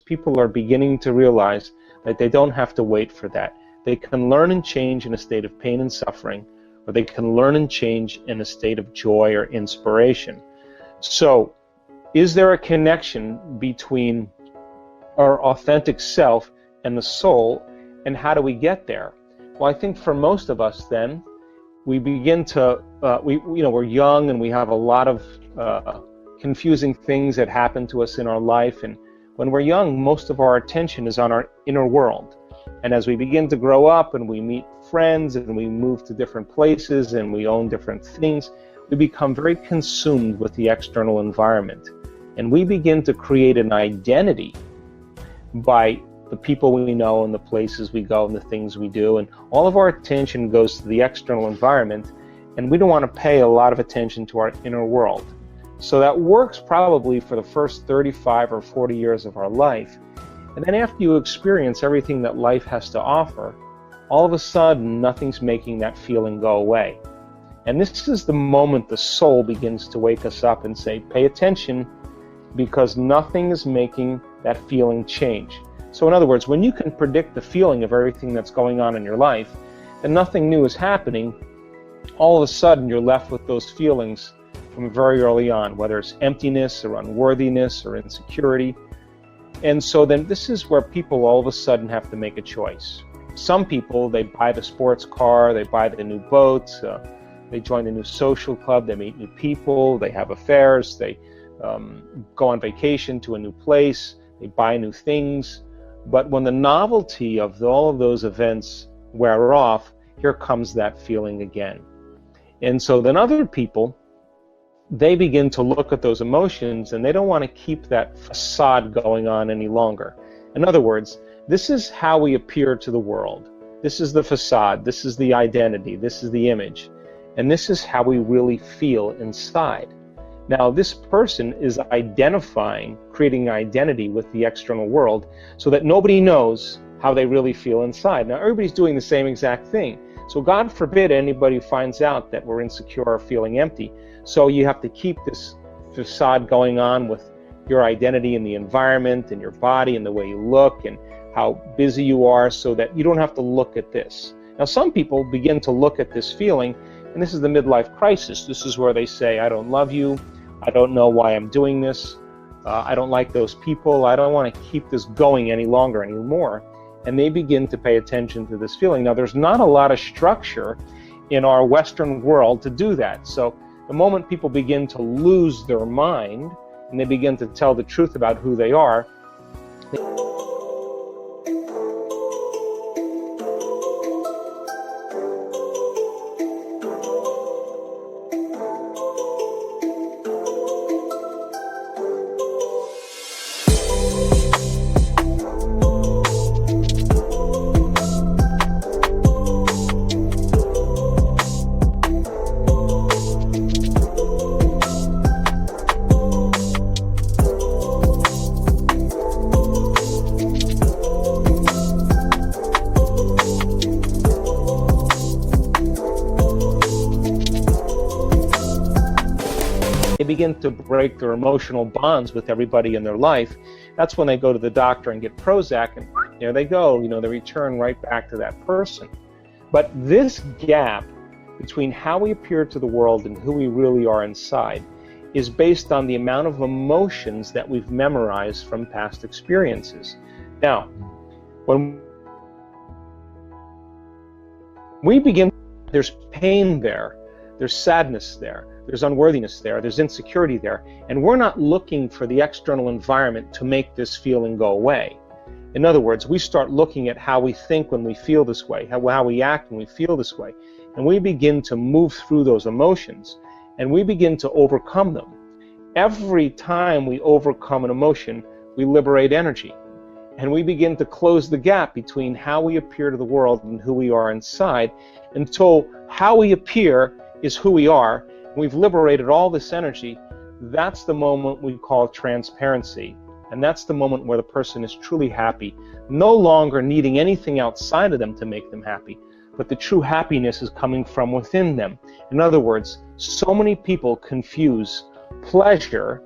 people are beginning to realize that they don't have to wait for that. They can learn and change in a state of pain and suffering, or they can learn and change in a state of joy or inspiration. So, is there a connection between our authentic self and the soul, and how do we get there? Well, I think for most of us then, we begin to, we're young and we have a lot of confusing things that happen to us in our life, and when we're young, most of our attention is on our inner world. And as we begin to grow up and we meet friends and we move to different places and we own different things, we become very consumed with the external environment. And we begin to create an identity by the people we know and the places we go and the things we do. And all of our attention goes to the external environment, and we don't want to pay a lot of attention to our inner world. So that works probably for the first 35 or 40 years of our life. And then after you experience everything that life has to offer, all of a sudden nothing's making that feeling go away. And this is the moment the soul begins to wake us up and say, pay attention, because nothing is making that feeling change. So in other words, when you can predict the feeling of everything that's going on in your life, and nothing new is happening, all of a sudden you're left with those feelings from very early on, whether it's emptiness or unworthiness or insecurity. And so then this is where people all of a sudden have to make a choice. Some people, they buy the sports car, they buy the new boat, they join the new social club, they meet new people, they have affairs, they go on vacation to a new place, they buy new things. But when the novelty of all of those events wear off, here comes that feeling again. And so then other people, they begin to look at those emotions and they don't want to keep that facade going on any longer. In other words, this is how we appear to the world. This is the facade, this is the identity, this is the image. And this is how we really feel inside. Now, this person is identifying, creating an identity with the external world so that nobody knows how they really feel inside. Now, everybody's doing the same exact thing. So God forbid anybody finds out that we're insecure or feeling empty. So you have to keep this facade going on with your identity in the environment and your body and the way you look and how busy you are, so that you don't have to look at this. Now, some people begin to look at this feeling, and this is the midlife crisis. This is where they say, I don't love you. I don't know why I'm doing this. I don't like those people. I don't want to keep this going any longer anymore. And they begin to pay attention to this feeling. Now, there's not a lot of structure in our Western world to do that. So the moment people begin to lose their mind and they begin to tell the truth about who they are, they begin to break their emotional bonds with everybody in their life. That's when they go to the doctor and get Prozac, and there they go, they return right back to that person. But this gap between how we appear to the world and who we really are inside is based on the amount of emotions that we've memorized from past experiences. Now, when we begin, there's pain there, there's sadness there, there's unworthiness there, there's insecurity there, and we're not looking for the external environment to make this feeling go away. In other words, we start looking at how we think when we feel this way, how we act when we feel this way, and we begin to move through those emotions, and we begin to overcome them. Every time we overcome an emotion, we liberate energy, and we begin to close the gap between how we appear to the world and who we are inside, until how we appear is who we are. We've liberated all this energy. That's the moment we call transparency. And that's the moment where the person is truly happy, no longer needing anything outside of them to make them happy, but the true happiness is coming from within them. In other words, so many people confuse pleasure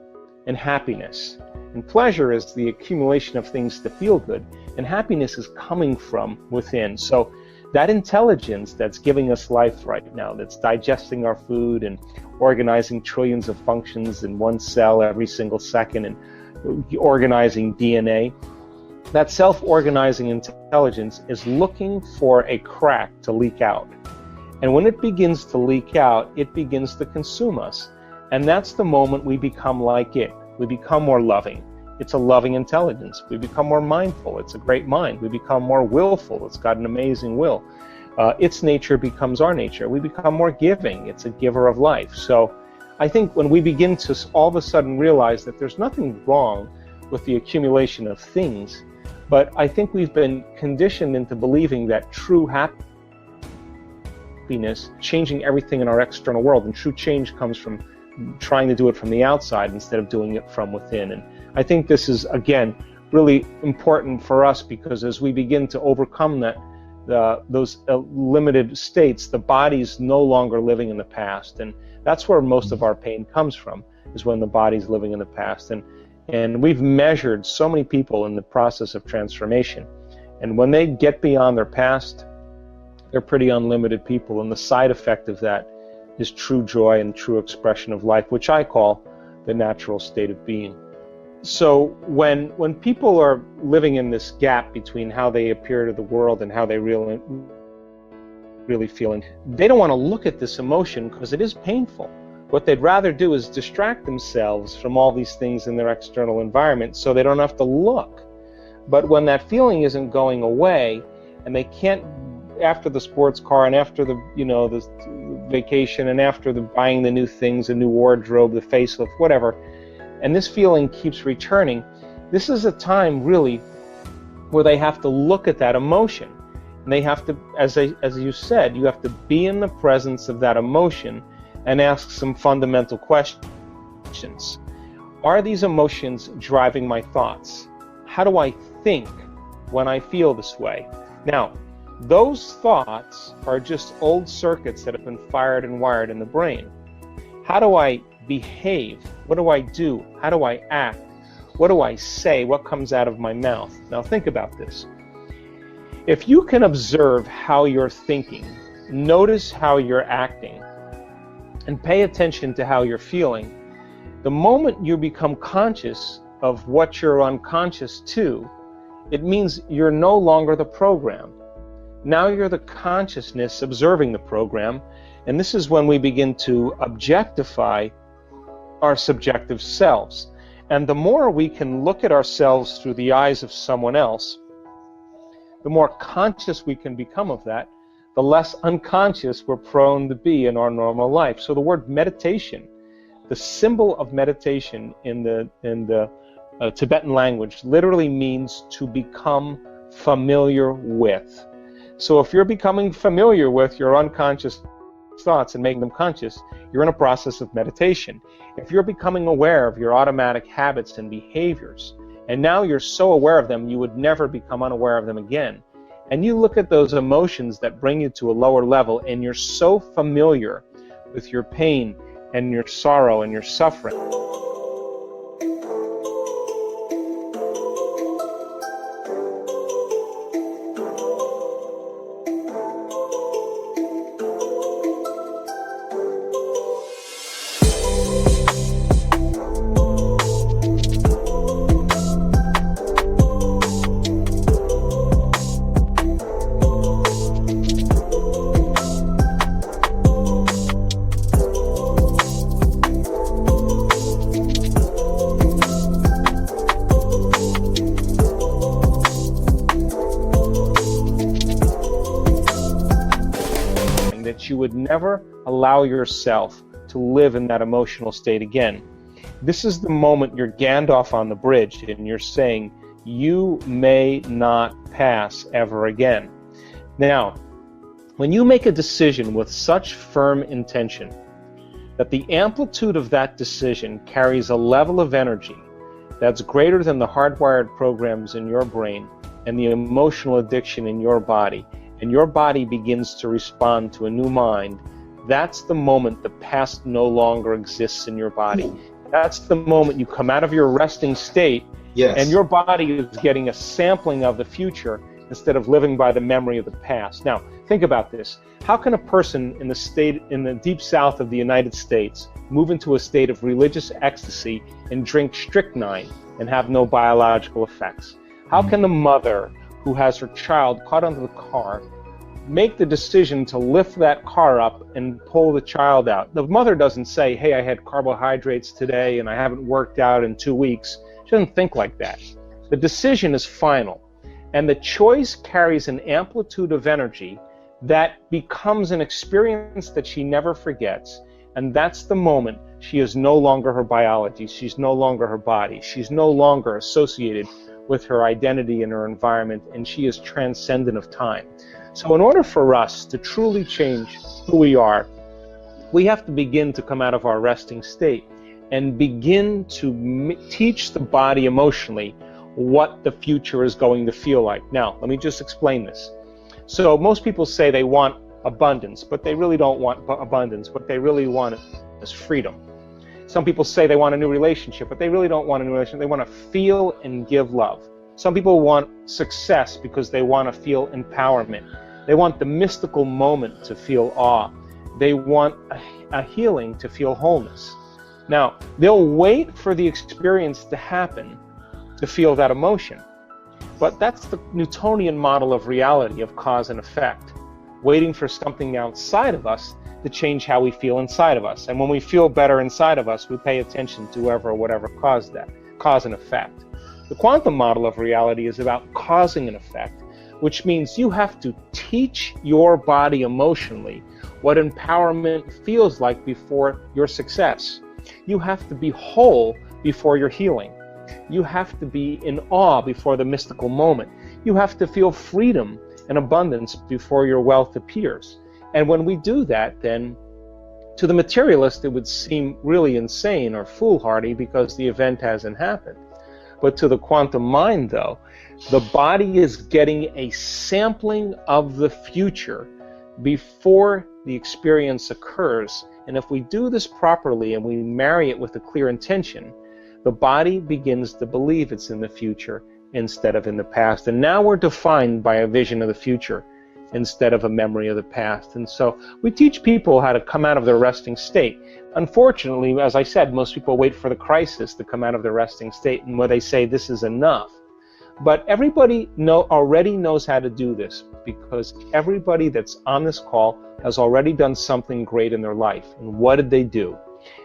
and happiness. And pleasure is the accumulation of things to feel good, and happiness is coming from within. So that intelligence that's giving us life right now, that's digesting our food and organizing trillions of functions in one cell every single second and organizing DNA, that self-organizing intelligence is looking for a crack to leak out. And when it begins to leak out, it begins to consume us. And that's the moment we become like it. We become more loving. It's a loving intelligence. We become more mindful. It's a great mind. We become more willful. It's got an amazing will. Its nature becomes our nature. We become more giving. It's a giver of life. So I think when we begin to all of a sudden realize that there's nothing wrong with the accumulation of things, but I think we've been conditioned into believing that true happiness, changing everything in our external world, and true change comes from trying to do it from the outside instead of doing it from within. And I think this is, again, really important for us, because as we begin to overcome those limited states, the body's no longer living in the past. And that's where most of our pain comes from, is when the body's living in the past. And we've measured so many people in the process of transformation. And when they get beyond their past, they're pretty unlimited people. And the side effect of that is true joy and true expression of life, which I call the natural state of being. So when people are living in this gap between how they appear to the world and how they really feel, they don't want to look at this emotion because it is painful. What they'd rather do is distract themselves from all these things in their external environment so they don't have to look. But when that feeling isn't going away, and they can't, after the sports car and after the vacation and after the buying the new things, a new wardrobe, the facelift, whatever, and this feeling keeps returning, this is a time really where they have to look at that emotion. And they have to, as you said, you have to be in the presence of that emotion and ask some fundamental questions. Are these emotions driving my thoughts? How do I think when I feel this way? Now, those thoughts are just old circuits that have been fired and wired in the brain. How do I behave? What do I do? How do I act? What do I say? What comes out of my mouth? Now think about this. If you can observe how you're thinking, notice how you're acting, and pay attention to how you're feeling, the moment you become conscious of what you're unconscious to, it means you're no longer the program. Now you're the consciousness observing the program, and this is when we begin to objectify our subjective selves. And the more we can look at ourselves through the eyes of someone else, the more conscious we can become of that, the less unconscious we're prone to be in our normal life. So the word meditation, the symbol of meditation in the Tibetan language, literally means to become familiar with. So if you're becoming familiar with your unconscious thoughts and making them conscious, you're in a process of meditation. If you're becoming aware of your automatic habits and behaviors, and now you're so aware of them you would never become unaware of them again, and you look at those emotions that bring you to a lower level, and you're so familiar with your pain and your sorrow and your suffering, that you would never allow yourself to live in that emotional state again. This is the moment you're Gandalf on the bridge and you're saying, you may not pass ever again. Now, when you make a decision with such firm intention that the amplitude of that decision carries a level of energy that's greater than the hardwired programs in your brain and the emotional addiction in your body, and your body begins to respond to a new mind, that's the moment the past no longer exists in your body. That's the moment you come out of your resting state, Yes. and your body is getting a sampling of the future instead of living by the memory of the past. Now, think about this. How can a person in the deep south of the United States move into a state of religious ecstasy and drink strychnine and have no biological effects? How can the mother who has her child caught under the car make the decision to lift that car up and pull the child out? The mother doesn't say, hey, I had carbohydrates today and I haven't worked out in 2 weeks. She doesn't think like that. The decision is final. And the choice carries an amplitude of energy that becomes an experience that she never forgets. And that's the moment she is no longer her biology. She's no longer her body. She's no longer associated with her identity and her environment, and she is transcendent of time. So in order for us to truly change who we are, we have to begin to come out of our resting state and begin to teach the body emotionally what the future is going to feel like. Now, let me just explain this. So most people say they want abundance, but they really don't want abundance. What they really want is freedom. Some people say they want a new relationship, but they really don't want a new relationship. They want to feel and give love. Some people want success because they want to feel empowerment. They want the mystical moment to feel awe. They want a healing to feel wholeness. Now, they'll wait for the experience to happen to feel that emotion. But that's the Newtonian model of reality, of cause and effect, waiting for something outside of us to change how we feel inside of us. And when we feel better inside of us, we pay attention to whoever or whatever caused that, cause and effect. The quantum model of reality is about causing an effect, which means you have to teach your body emotionally what empowerment feels like before your success. You have to be whole before your healing. You have to be in awe before the mystical moment. You have to feel freedom and abundance before your wealth appears. And when we do that, then to the materialist, it would seem really insane or foolhardy because the event hasn't happened. But to the quantum mind, though, the body is getting a sampling of the future before the experience occurs. And if we do this properly and we marry it with a clear intention, the body begins to believe it's in the future instead of in the past. And now we're defined by a vision of the future instead of a memory of the past. And so we teach people how to come out of their resting state. Unfortunately, as I said, most people wait for the crisis to come out of their resting state, and where they say this is enough. But everybody already knows how to do this, because everybody that's on this call has already done something great in their life. And what did they do?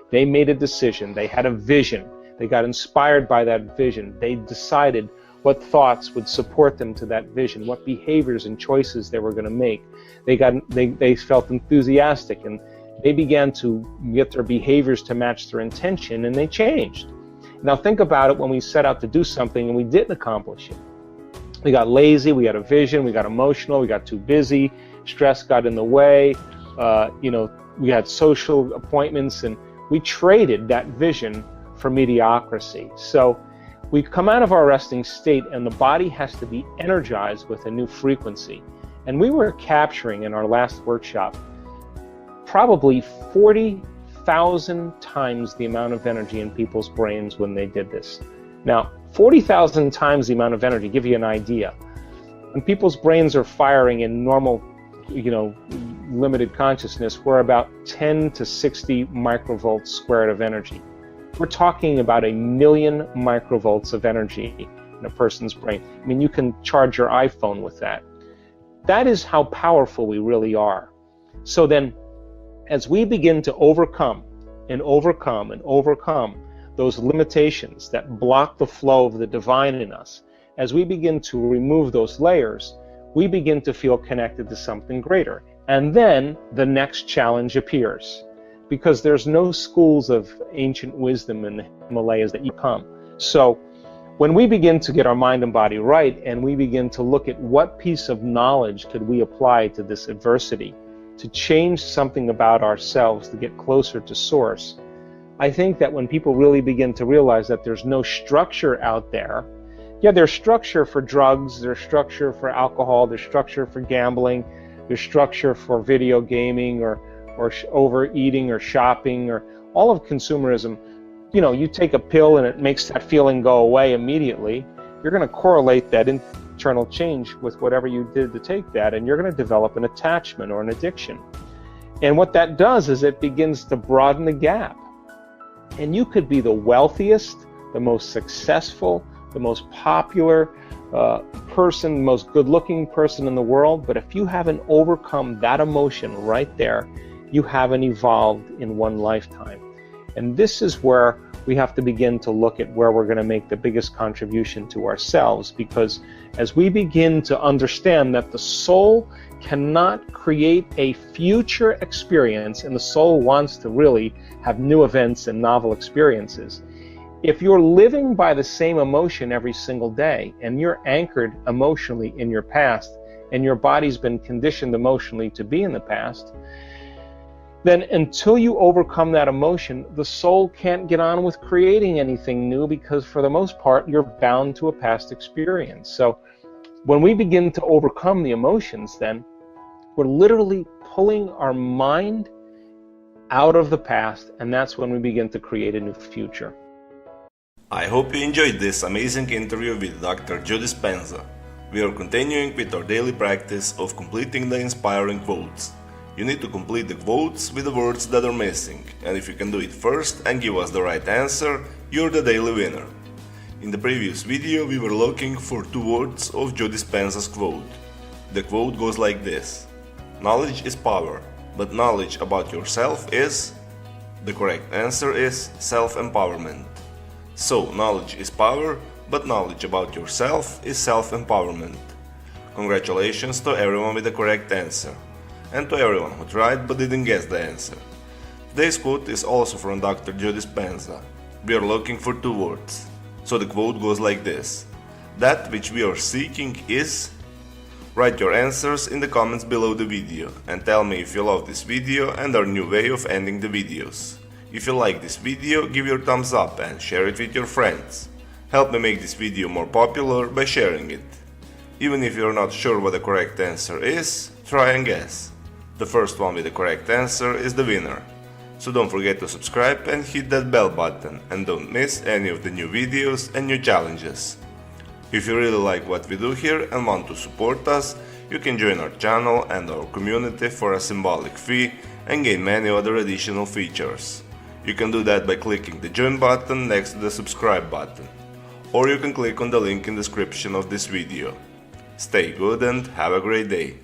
They made a decision. They had a vision. They got inspired by that vision. They decided what thoughts would support them to that vision, what behaviors and choices they were going to make. They felt enthusiastic, and they began to get their behaviors to match their intention, and they changed. Now think about it when we set out to do something and we didn't accomplish it. We got lazy, we had a vision, we got emotional, we got too busy, stress got in the way, we had social appointments, and we traded that vision for mediocrity. So we come out of our resting state, and the body has to be energized with a new frequency. And we were capturing in our last workshop probably 40,000 times the amount of energy in people's brains when they did this. Now, 40,000 times the amount of energy, give you an idea. When people's brains are firing in normal, limited consciousness, we're about 10 to 60 microvolts squared of energy. We're talking about 1 million microvolts of energy in a person's brain. I mean, you can charge your iPhone with that. That is how powerful we really are. So then, as we begin to overcome and overcome and overcome those limitations that block the flow of the divine in us, as we begin to remove those layers, we begin to feel connected to something greater. And then the next challenge appears, because there's no schools of ancient wisdom in the Himalayas that you come. So when we begin to get our mind and body right, and we begin to look at what piece of knowledge could we apply to this adversity to change something about ourselves, to get closer to source, I think that when people really begin to realize that there's no structure out there, there's structure for drugs, there's structure for alcohol, there's structure for gambling, there's structure for video gaming or overeating or shopping or all of consumerism. you take a pill and it makes that feeling go away immediately, you're going to correlate that internal change with whatever you did to take that, and you're going to develop an attachment or an addiction. And what that does is it begins to broaden the gap. And you could be the wealthiest, the most successful, the most popular person, the most good-looking person in the world, but if you haven't overcome that emotion right there, you haven't evolved in one lifetime. And this is where we have to begin to look at where we're going to make the biggest contribution to ourselves, because as we begin to understand that the soul cannot create a future experience, and the soul wants to really have new events and novel experiences, if you're living by the same emotion every single day and you're anchored emotionally in your past and your body's been conditioned emotionally to be in the past, then until you overcome that emotion, the soul can't get on with creating anything new, because for the most part, you're bound to a past experience. So when we begin to overcome the emotions, then we're literally pulling our mind out of the past, and that's when we begin to create a new future. I hope you enjoyed this amazing interview with Dr. Joe Dispenza. We are continuing with our daily practice of completing the inspiring quotes. You need to complete the quotes with the words that are missing, and if you can do it first and give us the right answer, you're the daily winner. In the previous video, we were looking for 2 words of Joe Dispenza's quote. The quote goes like this: knowledge is power, but knowledge about yourself is... The correct answer is self-empowerment. So, knowledge is power, but knowledge about yourself is self-empowerment. Congratulations to everyone with the correct answer, and to everyone who tried but didn't guess the answer. Today's quote is also from Dr. Joe Dispenza. We are looking for 2 words. So the quote goes like this: that which we are seeking is... Write your answers in the comments below the video and tell me if you love this video and our new way of ending the videos. If you like this video, give your thumbs up and share it with your friends. Help me make this video more popular by sharing it. Even if you're not sure what the correct answer is, try and guess. The first one with the correct answer is the winner. So don't forget to subscribe and hit that bell button, and don't miss any of the new videos and new challenges. If you really like what we do here and want to support us, you can join our channel and our community for a symbolic fee and gain many other additional features. You can do that by clicking the join button next to the subscribe button, or you can click on the link in the description of this video. Stay good and have a great day.